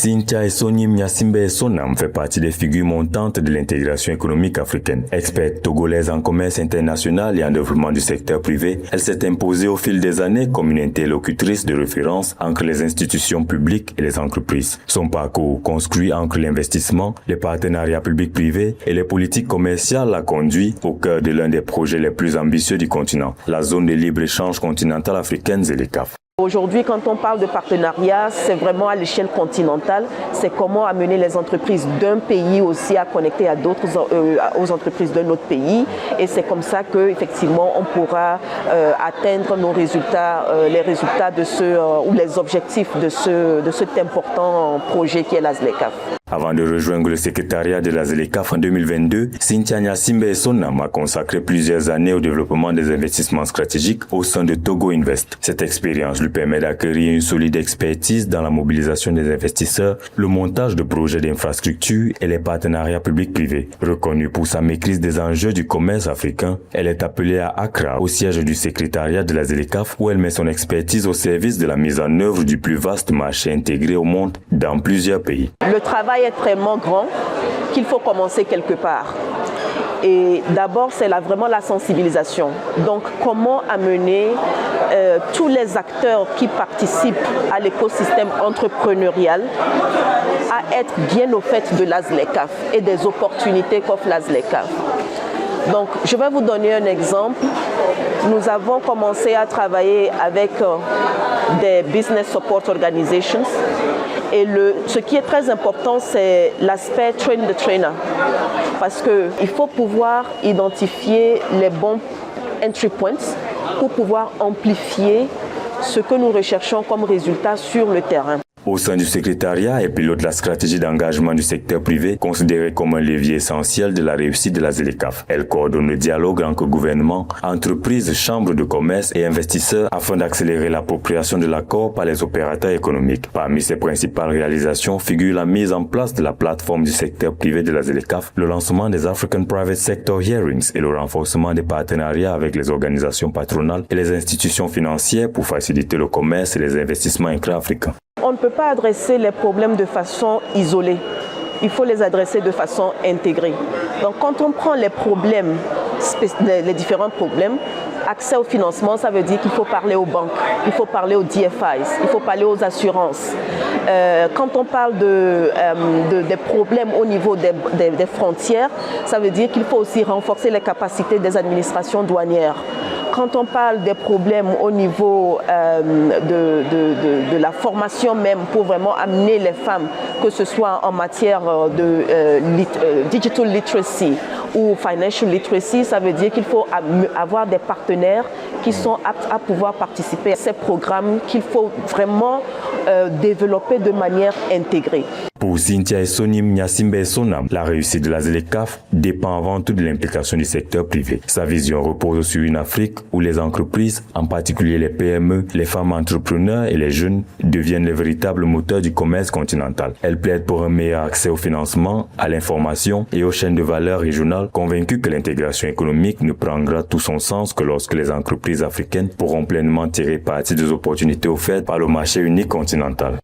Cynthia Essonim Nyasimbe Essonam fait partie des figures montantes de l'intégration économique africaine. Experte togolaise en commerce international et en développement du secteur privé, elle s'est imposée au fil des années comme une interlocutrice de référence entre les institutions publiques et les entreprises. Son parcours, construit entre l'investissement, les partenariats publics-privés et les politiques commerciales, l'a conduit au cœur de l'un des projets les plus ambitieux du continent, la zone de libre-échange continentale africaine ZLECAf. Aujourd'hui, quand on parle de partenariat, c'est vraiment à l'échelle continentale. C'est comment amener les entreprises d'un pays aussi à connecter à d'autres aux entreprises d'un autre pays. Et c'est comme ça qu'effectivement, on pourra atteindre nos résultats, les résultats de ou les objectifs de cet important projet qui est la ZLECAf. Avant de rejoindre le secrétariat de la ZLECAf en 2022, Cynthia Nyasimbe Essonam a consacré plusieurs années au développement des investissements stratégiques au sein de Togo Invest. Cette expérience lui permet d'acquérir une solide expertise dans la mobilisation des investisseurs, le montage de projets d'infrastructures et les partenariats publics-privés. Reconnue pour sa maîtrise des enjeux du commerce africain, elle est appelée à Accra, au siège du secrétariat de la ZLECAf, où elle met son expertise au service de la mise en œuvre du plus vaste marché intégré au monde dans plusieurs pays. Le travail est tellement grand qu'il faut commencer quelque part. Et d'abord, c'est vraiment la sensibilisation. Donc, comment amener tous les acteurs qui participent à l'écosystème entrepreneurial à être bien au fait de la ZLECAf et des opportunités qu'offre la ZLECAf. Donc, je vais vous donner un exemple. Nous avons commencé à travailler avec des Business Support Organizations. Et ce qui est très important, c'est l'aspect train the trainer. Parce qu'il faut pouvoir identifier les bons entry points pour pouvoir amplifier ce que nous recherchons comme résultat sur le terrain. Au sein du secrétariat, elle pilote la stratégie d'engagement du secteur privé, considérée comme un levier essentiel de la réussite de la ZLECAf. Elle coordonne le dialogue entre gouvernements, entreprises, chambres de commerce et investisseurs afin d'accélérer l'appropriation de l'accord par les opérateurs économiques. Parmi ses principales réalisations figure la mise en place de la plateforme du secteur privé de la ZLECAf, le lancement des African Private Sector Hearings et le renforcement des partenariats avec les organisations patronales et les institutions financières pour faciliter le commerce et les investissements intra-africains. On ne peut pas adresser les problèmes de façon isolée. Il faut les adresser de façon intégrée. Donc quand on prend les problèmes, les différents problèmes, accès au financement, ça veut dire qu'il faut parler aux banques, il faut parler aux DFIs, il faut parler aux assurances. Quand on parle des problèmes au niveau des frontières, ça veut dire qu'il faut aussi renforcer les capacités des administrations douanières. Quand on parle des problèmes au niveau de la formation même pour vraiment amener les femmes, que ce soit en matière de digital literacy ou financial literacy, ça veut dire qu'il faut avoir des partenaires qui sont aptes à pouvoir participer à ces programmes qu'il faut vraiment développer de manière intégrée. Pour Cynthia Essonim Nyasimbe Essonam, la réussite de la ZLECAf dépend avant tout de l'implication du secteur privé. Sa vision repose sur une Afrique où les entreprises, en particulier les PME, les femmes entrepreneurs et les jeunes, deviennent les véritables moteurs du commerce continental. Elle plaide pour un meilleur accès au financement, à l'information et aux chaînes de valeur régionales, convaincue que l'intégration économique ne prendra tout son sens que lorsque les entreprises africaines pourront pleinement tirer parti des opportunités offertes par le marché unique continental.